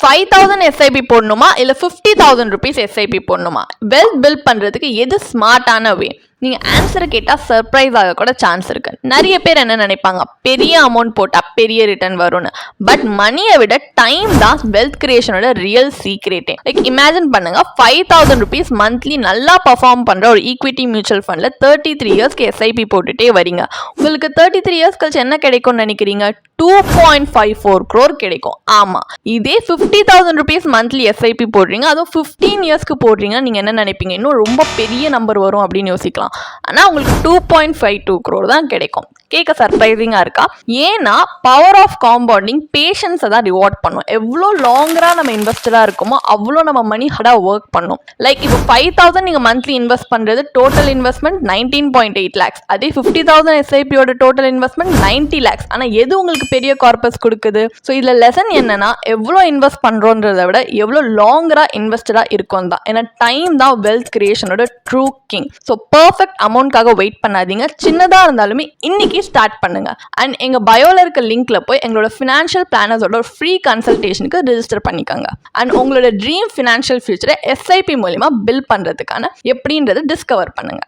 5,000 SIP போடணுமா இல்லை 50,000 rupees SIP போடணுமா? வெல்த் பில்ட் பண்ணுறதுக்கு எது ஸ்மார்ட்டான வே? நீங்கள் ஆன்சரை கேட்டால் சர்ப்ரைஸ் ஆக கூட சான்ஸ் இருக்குது. நிறைய பேர் என்ன நினைப்பாங்க, பெரிய அமௌண்ட் போட்டால் பெரிய ரிட்டர்ன் வரும்னு. பட் மணியை விட டைம் தான் வெல்த் கிரியேஷனோட ரியல் சீக்ரெட்டே. லைக் இமேஜின் பண்ணுங்க, 5,000 rupees மந்த்லி நல்லா பர்ஃபார்ம் பண்ணுற ஒரு ஈக்விட்டி மியூச்சுவல் ஃபண்டில் 33 இயர்ஸ்க்கு SIP போட்டுகிட்டே வரீங்க. உங்களுக்கு 33 இயர்ஸ் கழிச்சு என்ன கிடைக்கும்னு நினைக்கிறீங்க? 2.54 crore கிடைக்கும். ஆமாம், இதே 50,000 rupees மந்த்லி SIP போடுறீங்க, அதுவும் 15 இயர்ஸ்க்கு போடுறீங்கன்னா நீங்கள் என்ன நினைப்பீங்க? இன்னும் ரொம்ப பெரிய நம்பர் வரும் அப்படின்னு யோசிக்கலாம். ஆனால் உங்களுக்கு 2.52 crore தான் கிடைக்கும். கேட்க சர்ப்ரைசிங்காக இருக்கா? ஏன்னா பவர் ஆஃப் காம்பவுண்டிங் பேஷன்ஸை தான் ரிவார்ட் பண்ணும். எவ்வளோ லாங்கராக நம்ம இன்வெஸ்டராக இருக்கோமோ அவ்வளோ நம்ம மணி ஹார்டாக ஒர்க் பண்ணும். லைக் இப்போ 5,000 நீங்கள் மந்த்லி இன்வெஸ்ட் பண்ணுறது டோட்டல் இன்வெஸ்ட்மெண்ட் 19.8 lakhs. அதே 50,000 SIPயோட டோட்டல் இன்வெஸ்ட்மெண்ட் 90 lakhs. ஆனால் எது உங்களுக்கு பெரிய கார்பஸ் கொடுக்குது? ஸோ இதில் லெசன் என்னன்னா, எவ்வளோ இன்வெஸ்ட் பண்ணுறோன்றதை விட எவ்வளோ லாங்கராக இன்வெஸ்டராக இருக்கும் தான். ஏன்னா டைம் தான் வெல்த் கிரியேஷனோட ட்ரூ கிங். ஸோ பர்ஃபெக்ட் அமௌண்ட்காக வெயிட் பண்ணாதீங்க. சின்னதாக இருந்தாலுமே இன்னைக்கு ஸ்டார்ட் பண்ணுங்க. அண்ட் எங்க பயோல இருக்க லிங்க்ல போய் எங்களோட ஃபினான்ஷியல் பிளானர்ஸோட ஒரு ஃப்ரீ கன்சல்டேஷனுக்கு ரெஜிஸ்டர் பண்ணிக்கோங்க. அண்ட் உங்களோட ட்ரீம் ஃபினான்ஷியல் ஃபியூச்சரை SIP மூலமா பில்ட் பண்றதுக்கான எப்படின்றத டிஸ்கவர் பண்ணுங்க.